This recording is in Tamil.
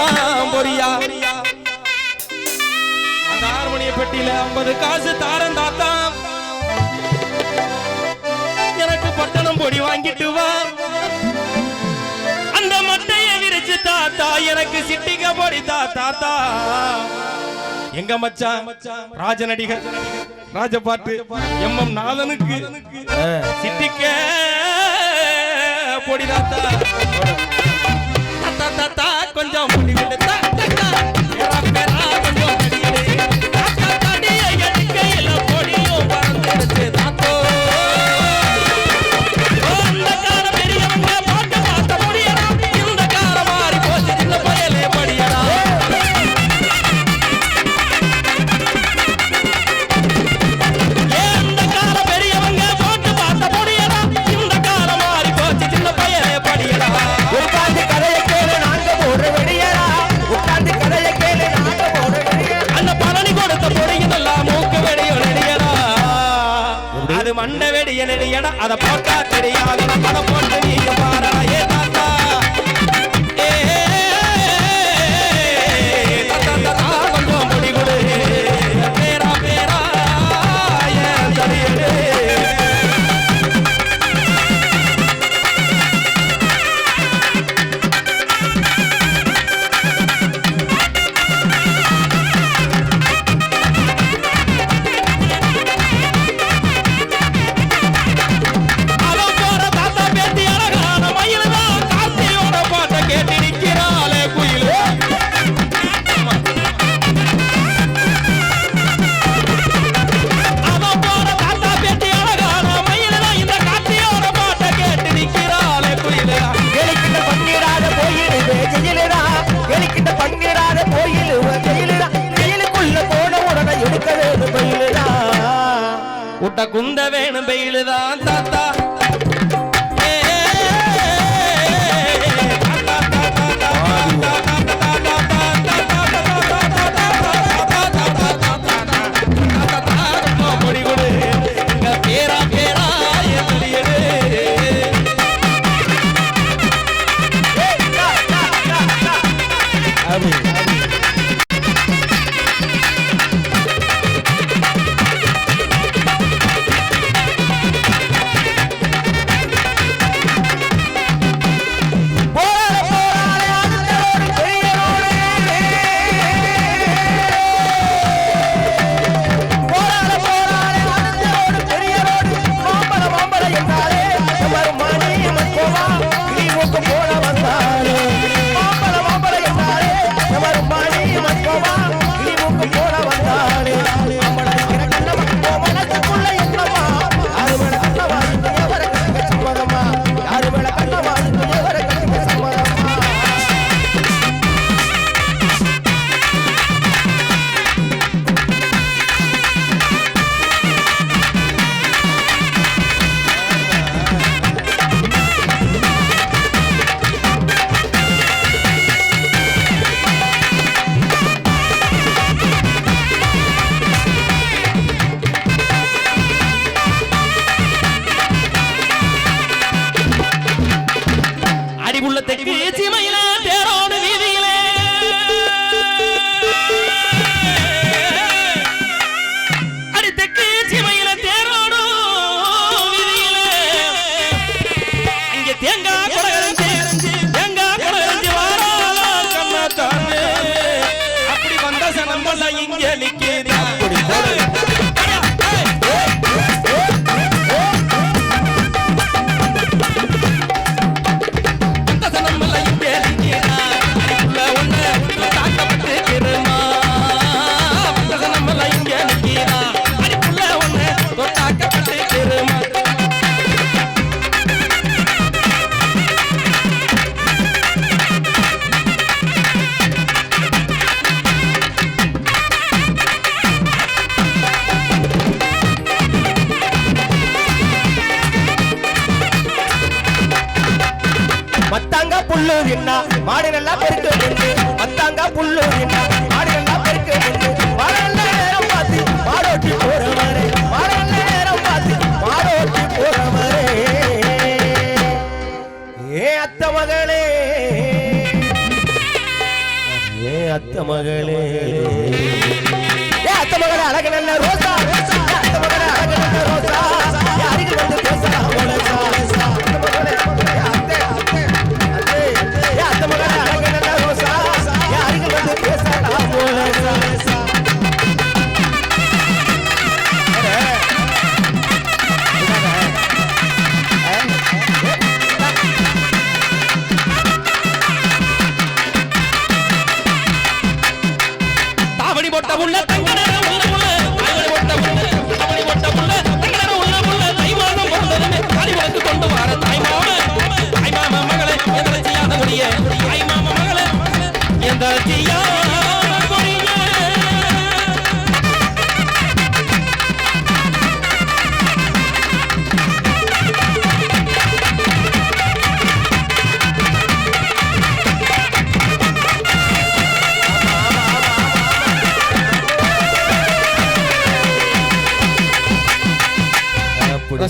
தான் பொரியா அந்த ஹார்மோனிய பெட்டியில 50 காசு தாரன் தாத்தா எனக்கு பட்டணம் பொடி வாங்கிட்டு வா அந்த மட்டையை விரிச்சு தாத்தா எனக்கு சிட்டிக்க பொடி தாத்தா எங்க மச்சான் ராஜ நடிகர் ராஜபாட்டு எம்எம் நாதனுக்கு சிட்டிக்க பொடி தாத்தா தாத்தா கொஞ்சம் பொடி விடு தாத்தா கொஞ்சம் பொடியும் பறந்துடுச்சு தாத்தோ அந்த கார பெரியவங்க பார்த்த முடியடா இந்த கார மாறி போச்சு சின்ன பயலே படியடா இந்த கார பெரியவங்க பார்த்த முடியடா இந்த கார மாறி போச்சு சின்ன பயலே படியடா உட்கார்ந்து கதையை கேளு நாங்க போற வெடியடா உட்கார்ந்து கதையை கேளு நாங்க போற வெடியடா அந்த பழனி கொடுத்த பொடியதெல்லாம் மூக்கு வெடியோ நெடியடா அது மண்ட வெடிய நெடியடா அத போட்டா தெரியாது அத போட்டு நீங்க பாரா ஏ தாத்தா தாத்தா கொஞ்சம் பொடி கொடு பேரா பேரா ஏன் தடியடு உட்ட குந்த வேணும் பெயிலுதான் தாத்தா பொடி கொடு பேரா பேரா அடிபுள்ளத்துக்கு சிமையில தேரோடு வீதியிலே அடித்துக்கு சிமையில தேரோடு வீதியிலே அங்கே தேங்காய் குடகரைஞ்சு வாராளா கண்ணத்தாரு அப்படி வந்த சனம்பல இங்கே நிற்கிறேன் புல்லு என்ன மாடு நல்லா பெருக்கு மத்தாங்க புல்லு என்ன மாடு நல்லா பெருக்கு மாடல்ல நேரம் பார்த்து மாடோட்டி போறவரே மாடல்ல நேரம் பார்த்து மாடோட்டி போறவரே ஏ அத்த மகளே அத்த மகளே அழகு நல்ல ரோசா